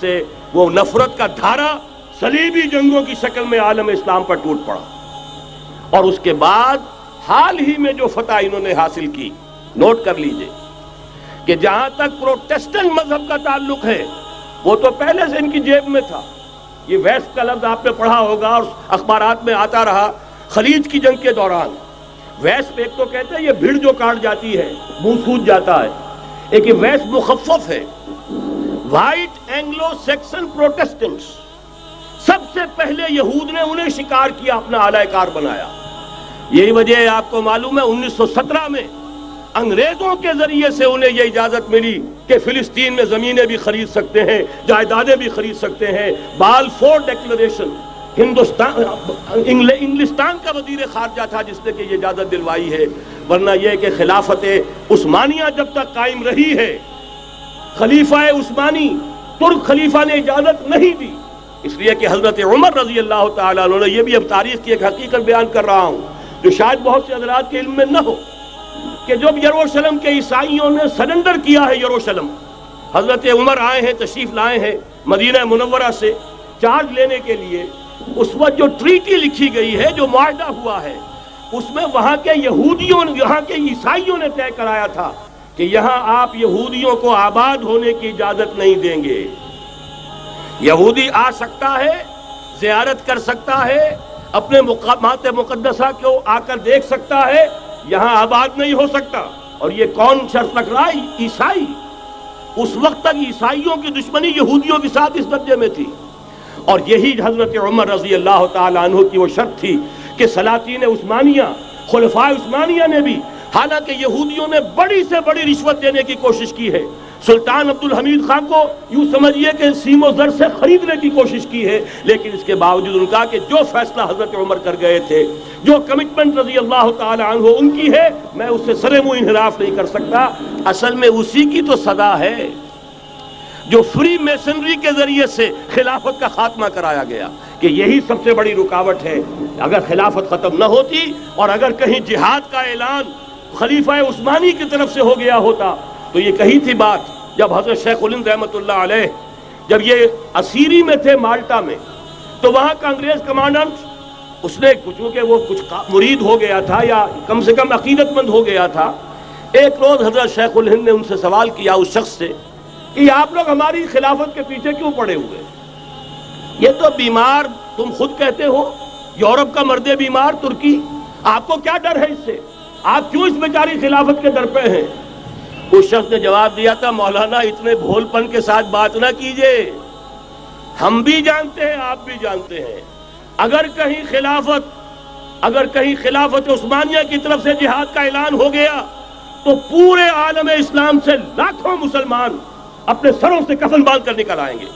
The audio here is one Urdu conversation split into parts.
سے وہ نفرت کا دھارا صلیبی جنگوں کی شکل میں عالم اسلام پر ٹوٹ پڑا، اور اس کے بعد حال ہی میں جو فتح انہوں نے حاصل کی، نوٹ کر لیجئے کہ جہاں تک پروٹیسٹنٹ مذہب کا تعلق ہے وہ تو پہلے سے ان کی جیب میں تھا۔ یہ ویسٹ کا لفظ آپ نے پڑھا ہوگا اور اخبارات میں آتا رہا خلیج کی جنگ کے دوران۔ ویسٹ ایک تو کہتے ہیں یہ بھیڑ جو کاٹ جاتی ہے، منہ سوج جاتا ہے، ایک یہ ویسٹ مخفف ہے، وائٹ اینگلو سیکسن پروٹیسٹنٹس۔ سب سے پہلے یہود نے انہیں شکار کیا، اپنا اعلی کار بنایا۔ یہی وجہ ہے، آپ کو معلوم ہے 1917 میں انگریزوں کے ذریعے سے انہیں یہ اجازت ملی کہ فلسطین میں زمینیں بھی خرید سکتے ہیں، جائیدادیں بھی خرید سکتے ہیں۔ بالفور ڈیکلریشن، انگلستان کا وزیر خارجہ تھا جس نے کہ یہ اجازت دلوائی ہے، ورنہ یہ کہ خلافت عثمانیہ جب تک قائم رہی ہے، خلیفہ عثمانی ترک خلیفہ نے اجازت نہیں دی، اس لیے کہ حضرت عمر رضی اللہ تعالیٰ عنہ نے، یہ بھی اب تاریخ کی ایک حقیقت بیان کر رہا ہوں جو شاید بہت سے حضرات کے علم میں نہ ہو، کہ جب یروشلم کے عیسائیوں نے سرنڈر کیا ہے یروشلم، حضرت عمر آئے ہیں، تشریف لائے ہیں مدینہ منورہ سے چارج لینے کے لیے، اس وقت جو ٹریٹی لکھی گئی ہے، جو معاہدہ ہوا ہے، اس میں وہاں کے یہودیوں، یہاں کے عیسائیوں نے طے کرایا تھا کہ یہاں آپ یہودیوں کو آباد ہونے کی اجازت نہیں دیں گے۔ یہودی آ سکتا ہے، زیارت کر سکتا ہے، اپنے مقامات مقدسہ کو آ کر دیکھ سکتا ہے، یہاں آباد نہیں ہو سکتا۔ اور یہ کون شرط رکھ رہا ہے؟ عیسائی۔ اس وقت تک عیسائیوں کی دشمنی یہودیوں کے ساتھ اس درجے میں تھی، اور یہی حضرت عمر رضی اللہ تعالیٰ عنہ کی وہ شرط تھی کہ سلاطین عثمانیہ، خلفاء عثمانیہ نے بھی، حالانکہ یہودیوں نے بڑی سے بڑی رشوت دینے کی کوشش کی ہے، سلطان عبدالحمید خان کو یوں سمجھیے کہ سیم و زر سے خریدنے کی کوشش کی ہے، لیکن اس کے باوجود ان کا کہ جو فیصلہ حضرت عمر کر گئے تھے، جو کمٹمنٹ رضی اللہ تعالی عنہ ان کی ہے، میں اس سے سر منہ انحراف نہیں کر سکتا۔ اصل میں اسی کی تو صدا ہے جو فری میسنری کے ذریعے سے خلافت کا خاتمہ کرایا گیا، کہ یہی سب سے بڑی رکاوٹ ہے۔ اگر خلافت ختم نہ ہوتی اور اگر کہیں جہاد کا اعلان خلیفہ عثمانی کی طرف سے ہو گیا ہوتا تو یہ کہی تھی بات، جب حضرت شیخ الہند رحمۃ اللہ علیہ جب یہ اسیری میں تھے مالٹا میں، تو وہاں کا انگریز کمانڈنٹ، اس نے چونکہ وہ کچھ مرید ہو گیا تھا یا کم سے کم عقیدت مند ہو گیا تھا، ایک روز حضرت شیخ الہند نے ان سے سوال کیا اس شخص سے کہ آپ لوگ ہماری خلافت کے پیچھے کیوں پڑے ہوئے؟ یہ تو بیمار، تم خود کہتے ہو، یورپ کا مرد بیمار ترکی، آپ کو کیا ڈر ہے اس سے؟ آپ کیوں اس بیچاری خلافت کے در پہ ہیں؟ اس شخص نے جواب دیا تھا، مولانا اتنے بھول پن کے ساتھ بات نہ کیجئے، ہم بھی جانتے ہیں، آپ بھی جانتے ہیں، اگر کہیں خلافت عثمانیہ کی طرف سے جہاد کا اعلان ہو گیا تو پورے عالم اسلام سے لاکھوں مسلمان اپنے سروں سے کفن باندھ کر نکل آئیں گے۔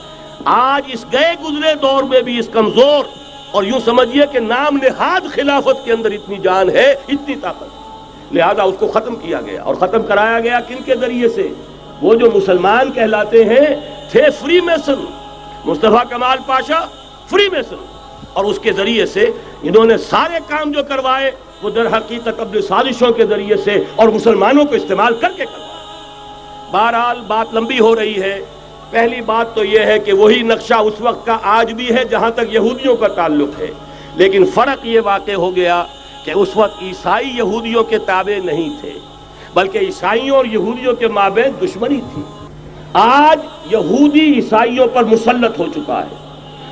آج اس گئے گزرے دور میں بھی اس کمزور اور یوں سمجھیے کہ نام نہاد خلافت کے اندر اتنی جان ہے، اتنی طاقت، لہذا اس کو ختم کیا گیا، اور ختم کرایا گیا کن کے ذریعے سے؟ وہ جو مسلمان کہلاتے ہیں تھے فری میسن، مصطفیٰ کمال پاشا فری میسن، اور اس کے ذریعے سے انہوں نے سارے کام جو کروائے وہ در حقیقت اپنے سازشوں کے ذریعے سے اور مسلمانوں کو استعمال کر کے کروائے۔ بہرحال بات لمبی ہو رہی ہے، پہلی بات تو یہ ہے کہ وہی نقشہ اس وقت کا آج بھی ہے جہاں تک یہودیوں کا تعلق ہے، لیکن فرق یہ واقع ہو گیا کہ اس وقت عیسائی یہودیوں کے تابع نہیں تھے، بلکہ عیسائیوں اور یہودیوں کے مابین دشمنی تھی۔ آج یہودی عیسائیوں پر مسلط ہو چکا ہے،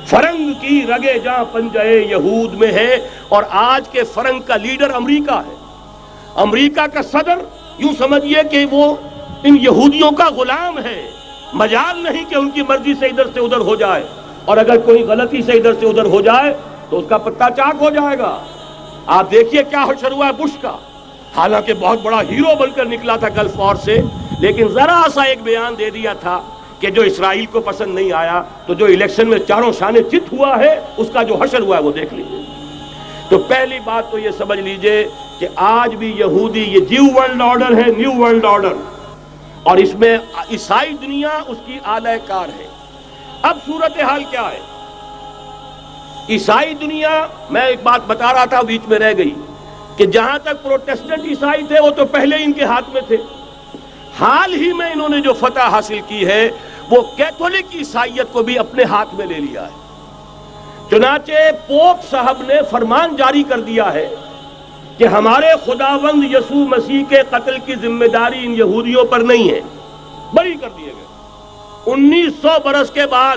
فرنگ کی رگے جاں پنجے یہود میں ہے، اور آج کے فرنگ کا لیڈر امریکہ ہے۔ امریکہ کا صدر یوں سمجھیے کہ وہ ان یہودیوں کا غلام ہے، مجال نہیں کہ ان کی مرضی سے ادھر سے ادھر ہو جائے، اور اگر کوئی غلطی سے ادھر سے ادھر ہو جائے تو اس کا پتہ چاک ہو جائے گا۔ آپ دیکھیے کیا حشر ہوا ہے بش کا، حالانکہ بہت بڑا ہیرو بن کر نکلا تھا گلف وار سے، لیکن ذرا سا ایک بیان دے دیا تھا کہ جو اسرائیل کو پسند نہیں آیا، تو جو الیکشن میں چاروں شانے چت ہوا ہے اس کا جو حشر ہوا ہے وہ دیکھ لیجیے۔ تو پہلی بات تو یہ سمجھ لیجئے کہ آج بھی یہودی یہ نیو ورلڈ آرڈر ہے، نیو ورلڈ آرڈر، اور اس میں عیسائی دنیا اس کی اعلی کار ہے۔ اب صورتحال کیا ہے؟ عیسائی دنیا، میں ایک بات بتا رہا تھا بیچ میں رہ گئی، کہ جہاں تک پروٹیسٹنٹ عیسائی تھے وہ تو پہلے ان کے ہاتھ میں تھے، حال ہی میں انہوں نے جو فتح حاصل کی ہے وہ کیتھولک عیسائیت کو بھی اپنے ہاتھ میں لے لیا ہے۔ چنانچہ پوپ صاحب نے فرمان جاری کر دیا ہے کہ ہمارے خداوند یسوع مسیح کے قتل کی ذمہ داری ان یہودیوں پر نہیں ہے، بری کر دیے گئے۔ 1900 برس کے بعد،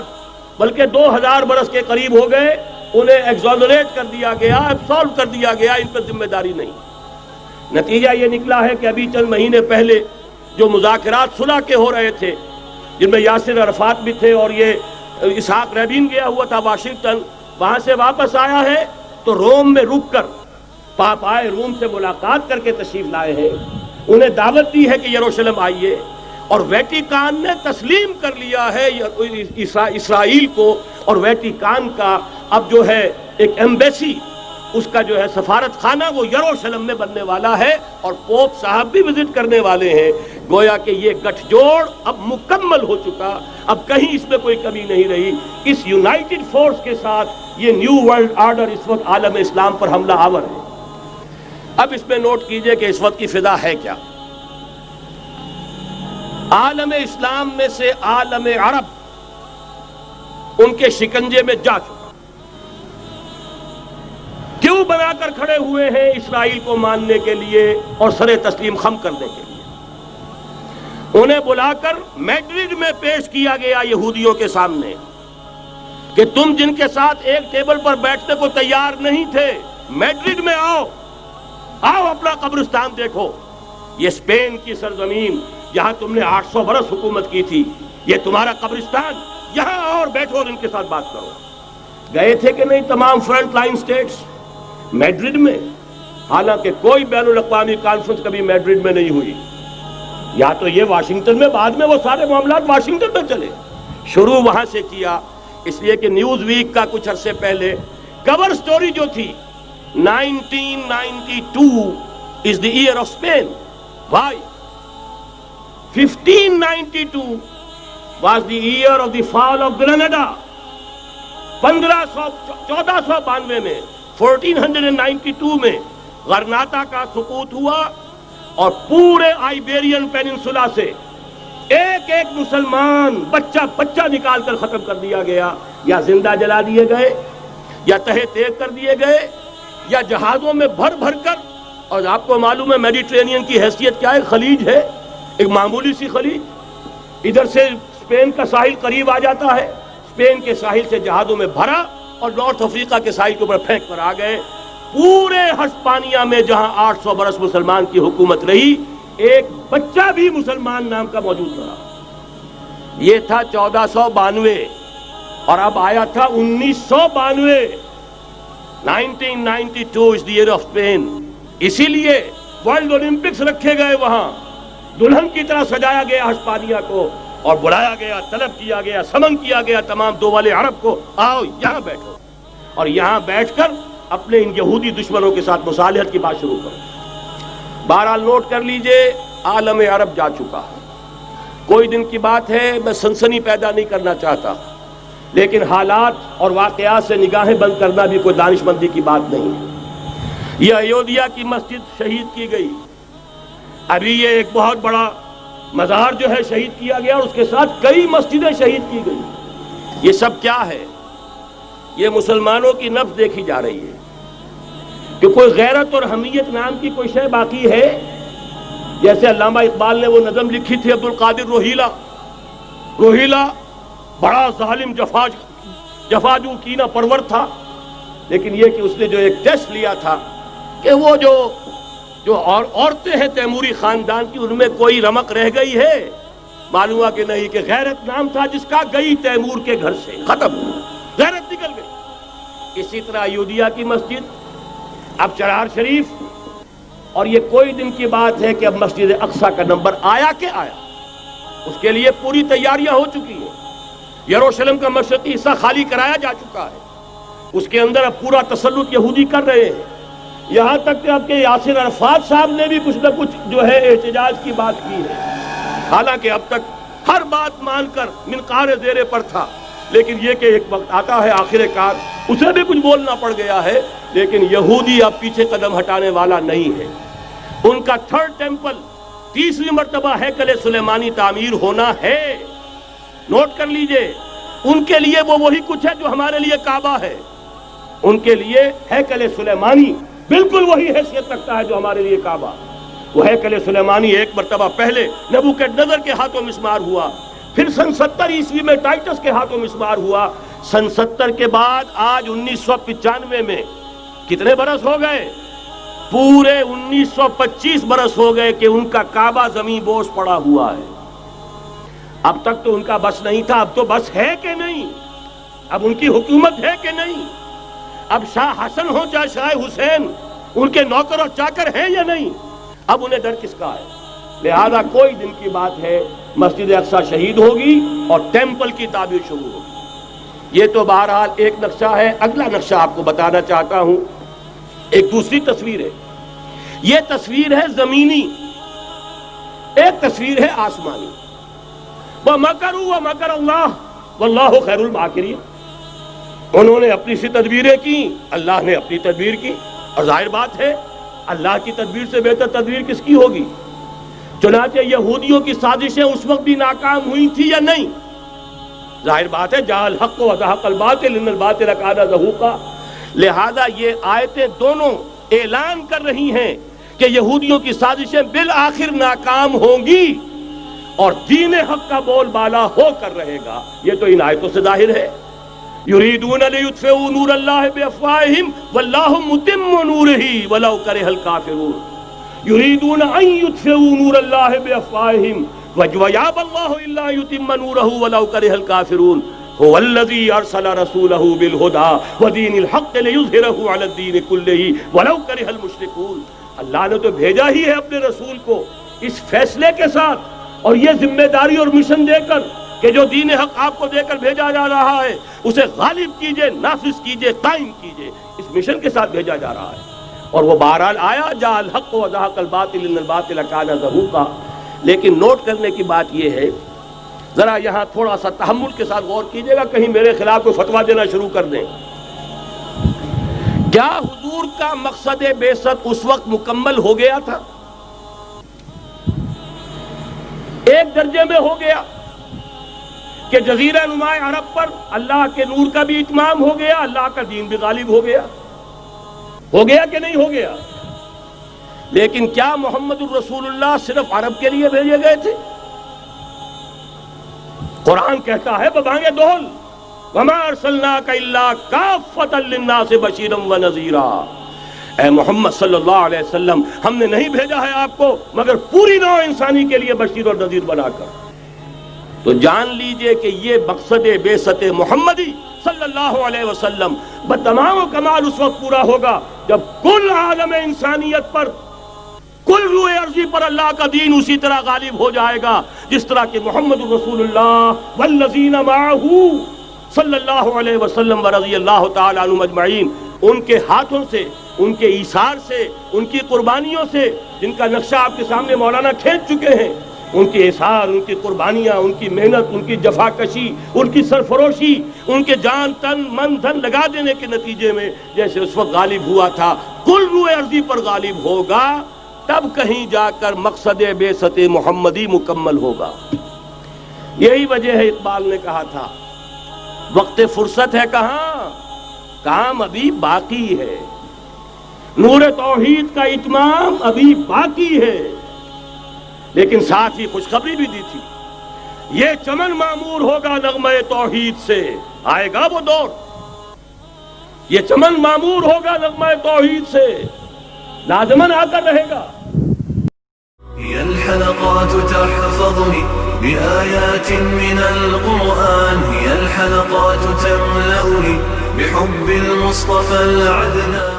بلکہ 2000 برس کے قریب ہو گئے، انہیں ایگزونریٹ کر دیا گیا، ایبسالو کر دیا گیا، ان پر ذمہ داری نہیں۔ نتیجہ یہ نکلا ہے کہ ابھی چند مہینے پہلے جو مذاکرات صلح کے ہو رہے تھے، جن میں یاسر عرفات بھی تھے اور یہ اسحاق رابین گیا ہوا تھا واشنگٹن، وہاں سے واپس آیا ہے تو روم میں رک کر پاپائے روم سے ملاقات کر کے تشریف لائے ہیں، انہیں دعوت دی ہے کہ یروشلم آئیے، اور ویٹیکان نے تسلیم کر لیا ہے اسرائیل کو، اور ویٹیکان کا اب جو ہے ایک ایمبیسی، اس کا جو ہے سفارت خانہ وہ یروشلم میں بننے والا ہے، اور پوپ صاحب بھی وزٹ کرنے والے ہیں۔ گویا کہ یہ گٹھ جوڑ اب مکمل ہو چکا، اب کہیں اس میں کوئی کمی نہیں رہی۔ اس یونائٹڈ فورس کے ساتھ یہ نیو ورلڈ آرڈر اس وقت عالم اسلام پر حملہ آور ہے۔ اب اس میں نوٹ کیجئے کہ اس وقت کی فضا ہے کیا۔ عالم اسلام میں سے عالم عرب ان کے شکنجے میں جا چکا، کیوں بنا کر کھڑے ہوئے ہیں اسرائیل کو ماننے کے لیے اور سر تسلیم خم کرنے کے لیے۔ انہیں بلا کر میڈرڈ میں پیش کیا گیا یہودیوں کے سامنے کہ تم جن کے ساتھ ایک ٹیبل پر بیٹھنے کو تیار نہیں تھے، میڈرڈ میں آؤ، آؤ اپنا قبرستان دیکھو، یہ اسپین کی سرزمین جہاں تم نے 800 برس حکومت کی تھی، یہ تمہارا قبرستان، یہاں آؤ اور بیٹھو اور ان کے ساتھ بات کرو۔ گئے تھے کہ نہیں تمام فرنٹ لائن سٹیٹس میڈرڈ میں؟ حالانکہ کوئی بین الاقوامی کانفرنس کبھی میڈرڈ میں نہیں ہوئی، یا تو یہ واشنگٹن میں، بعد میں وہ سارے معاملات واشنگٹن میں چلے، شروع وہاں سے کیا۔ اس لیے کہ نیوز ویک کا کچھ عرصے پہلے کور سٹوری جو تھی 1992 is the year of Spain. Why? 1592 was the year of the fall of Granada. 1492 میں 1492 میں غرناطہ کا سقوط ہوا، اور پورے آئیبیرین پیننسولا سے ایک ایک مسلمان بچہ نکال کر ختم کر دیا گیا، یا زندہ جلا دیے گئے، یا تہہ تیگ کر دیے گئے، یا جہازوں میں بھر بھر کر۔ اور آپ کو معلوم ہے میڈیٹرینین کی حیثیت کیا ہے، خلیج ہے، ایک معمولی سی خلیج، ادھر سے اسپین کا ساحل قریب آ جاتا ہے، اسپین کے ساحل سے جہازوں میں بھرا اور نارتھ افریقہ کے ساحل کے اوپر پھینک کر آ گئے۔ پورے ہسپانیہ میں جہاں 800 برس مسلمان کی حکومت رہی، ایک بچہ بھی مسلمان نام کا موجود رہا۔ یہ تھا 1492، اور اب آیا تھا 1992۔ 1992 is the year of Spain۔ اسی لیے ورلڈ اولمپکس رکھے گئے، وہاں دلہن کی طرح سجایا گیا ہسپانیہ کو، اور بلایا گیا، طلب کیا گیا، سمن کیا گیا تمام دول عرب کو، آؤ یہاں بیٹھو، اور یہاں بیٹھ کر اپنے ان یہودی دشمنوں کے ساتھ مصالحت کی بات شروع کرو۔ بہرحال نوٹ کر لیجئے، عالم عرب جا چکا۔ کوئی دن کی بات ہے، میں سنسنی پیدا نہیں کرنا چاہتا، لیکن حالات اور واقعات سے نگاہیں بند کرنا بھی کوئی دانش مندی کی بات نہیں ہے۔ یہ ایودھیا کی مسجد شہید کی گئی، ابھی یہ ایک بہت بڑا مزار جو ہے شہید کیا گیا، اور اس کے ساتھ کئی مسجدیں شہید کی گئی۔ یہ سب کیا ہے؟ یہ مسلمانوں کی نفس دیکھی جا رہی ہے کہ کوئی غیرت اور حمیت نام کی کوئی شے باقی ہے؟ جیسے علامہ اقبال نے وہ نظم لکھی تھی، عبدالقادر روہیلا بڑا ظالم جفاجو کینہ پرور تھا، لیکن یہ کہ اس نے جو ایک ٹیسٹ لیا تھا کہ وہ جو عورتیں ہیں تیموری خاندان کی، ان میں کوئی رمق رہ گئی ہے؟ معلوم ہوا کہ نہیں، کہ غیرت نام تھا جس کا گئی تیمور کے گھر سے، ختم، غیرت نکل گئی۔ اسی طرح ایودھیا کی مسجد، اب چرار شریف، اور یہ کوئی دن کی بات ہے کہ اب مسجد اقصیٰ کا نمبر آیا کہ آیا، اس کے لیے پوری تیاریاں ہو چکی ہیں۔ یروشلم کا مشرقی حصہ خالی کرایا جا چکا ہے، اس کے اندر اب پورا تسلط یہودی کر رہے ہیں، یہاں تک کہ اب کے یاسر عرفات صاحب نے بھی کچھ نہ کچھ جو ہے احتجاج کی بات کی ہے، حالانکہ اب تک ہر بات مان کر منقار زیرے پر تھا، لیکن یہ کہ ایک وقت آتا ہے آخر کار اسے بھی کچھ بولنا پڑ گیا ہے۔ لیکن یہودی اب پیچھے قدم ہٹانے والا نہیں ہے، ان کا تھرڈ ٹیمپل، تیسری مرتبہ ہیکل سلیمانی تعمیر ہونا ہے، نوٹ کر لیجئے، ان کے لیے وہ وہی کچھ ہے جو ہمارے لیے کعبہ ہے. ان کے لیے ہیکل سلیمانی بالکل وہی حیثیت رکھتا ہے جو ہمارے لیے کعبہ. وہ ہیکل سلیمانی ایک مرتبہ پہلے نبوکدنضر کے ہاتھوں مسمار ہوا، پھر سن 70 عیسوی میں ٹائٹس کے ہاتھوں مسمار ہوا. سن 70 کے بعد آج 1995 میں کتنے برس ہو گئے؟ پورے 1925 برس ہو گئے کہ ان کا کعبہ زمین بوس پڑا ہوا ہے. اب تک تو ان کا بس نہیں تھا، اب تو بس ہے کہ نہیں؟ اب ان کی حکومت ہے کہ نہیں؟ اب شاہ حسن ہو چاہے شاہ حسین، ان کے نوکر اور چاکر ہیں یا نہیں؟ اب انہیں ڈر کس کا ہے؟ لہذا کوئی دن کی بات ہے مسجد اقصی شہید ہوگی اور ٹیمپل کی تعمیر شروع ہوگی. یہ تو بہرحال ایک نقشہ ہے. اگلا نقشہ آپ کو بتانا چاہتا ہوں، ایک دوسری تصویر ہے. یہ تصویر ہے زمینی، ایک تصویر ہے آسمانی. وَمَكَرُوا وَمَكَرَ اللَّهُ وَاللَّهُ خَيْرُ الْمَاكِرِينَ. انہوں نے اپنی سی تدبیریں کی، اللہ نے اپنی تدبیر کی، اور ظاہر بات ہے اللہ کی تدبیر سے بہتر تدبیر کس کی ہوگی؟ چنانچہ یہودیوں کی سازشیں اس وقت بھی ناکام ہوئی تھی یا نہیں؟ ظاہر بات ہے جاء الحق وزهق الباطل ان الباطل کان زہوقا. لہذا یہ آیتیں دونوں اعلان کر رہی ہیں کہ یہودیوں کی سازشیں بالآخر ناکام ہوں گی اور دین حق کا بول بالا ہو کر رہے گا. یہ تو ان آیتوں سے ظاہر ہے. یریدون لیطفئوا نور اللہ بافواہہم واللہ متم نورہ ولو کرہ الکافرون. یریدون ان یطفئوا نور اللہ بافواہہم ویابى اللہ الا یتم نورہ ولو کرہ الکافرون. هو الذی ارسل رسولہ بالہدی ودین الحق لیظہرہ علی الدین کلہ ولو کرہ المشرکون. اللہ نے تو بھیجا ہی ہے اپنے رسول کو اس فیصلے کے ساتھ اور یہ ذمہ داری اور مشن دے کر کہ جو دین حق آپ کو دے کر بھیجا جا رہا ہے اسے غالب کیجئے، نافذ کیجئے، قائم کیجئے. اس مشن کے ساتھ بھیجا جا رہا ہے اور وہ بہرحال آیا جاء الحق وزهق الباطل ان الباطل کان زہوقا. لیکن نوٹ کرنے کی بات یہ ہے، ذرا یہاں تھوڑا سا تحمل کے ساتھ غور کیجئے گا، کہیں میرے خلاف کوئی فتویٰ دینا شروع کر دیں. کیا حضور کا مقصد بعثت اس وقت مکمل ہو گیا تھا؟ ایک درجے میں ہو گیا کہ جزیرہ نماء عرب پر اللہ کے نور کا بھی اتمام ہو گیا، اللہ کا دین بھی غالب ہو گیا. ہو گیا کہ نہیں ہو گیا؟ لیکن کیا محمد الرسول اللہ صرف عرب کے لیے بھیجے گئے تھے؟ قرآن کہتا ہے ببانگ دہل وما ارسلناک الا کافۃ للناس بشیرا ونذیرا. اے محمد صلی اللہ علیہ وسلم، ہم نے نہیں بھیجا ہے آپ کو مگر پوری نوع انسانی کے لیے بشیر اور نذیر بنا کر. تو جان لیجئے کہ یہ مقصد بعثت محمدی صلی اللہ علیہ وسلم بتمام و کمال اس وقت پورا ہوگا جب کل عالم انسانیت پر، کل روئے ارضی پر اللہ کا دین اسی طرح غالب ہو جائے گا جس طرح کہ محمد رسول اللہ والذین معہ صلی اللہ علیہ وسلم ورضی اللہ تعالی عنہم اجمعین، ان کے ہاتھوں سے، ان کے ایثار سے، ان کی قربانیوں سے، جن کا نقشہ آپ کے سامنے مولانا کھینچ چکے ہیں، ان کے اثار، ان کی قربانیاں، ان کی محنت، ان کی جفا کشی، ان کی سرفروشی، ان کے جان تن من دھن لگا دینے کے نتیجے میں جیسے اس وقت غالب ہوا تھا کل روئے ارضی پر غالب ہوگا، تب کہیں جا کر مقصد بعثت محمدی مکمل ہوگا. یہی وجہ ہے اقبال نے کہا تھا وقت فرصت ہے کہاں، کام ابھی باقی ہے، نور توحید کا اتمام ابھی باقی ہے. لیکن ساتھ ہی خوشخبری بھی دی تھی، یہ چمن معمور ہوگا نغمہ توحید سے. آئے گا وہ دور، یہ چمن معمور ہوگا نغمہ توحید سے، لازماً آ کر رہے گا. هي الحلقات تحفظني بآيات من القرآن، هي الحلقات تملأني بحب المصطفى العدنان.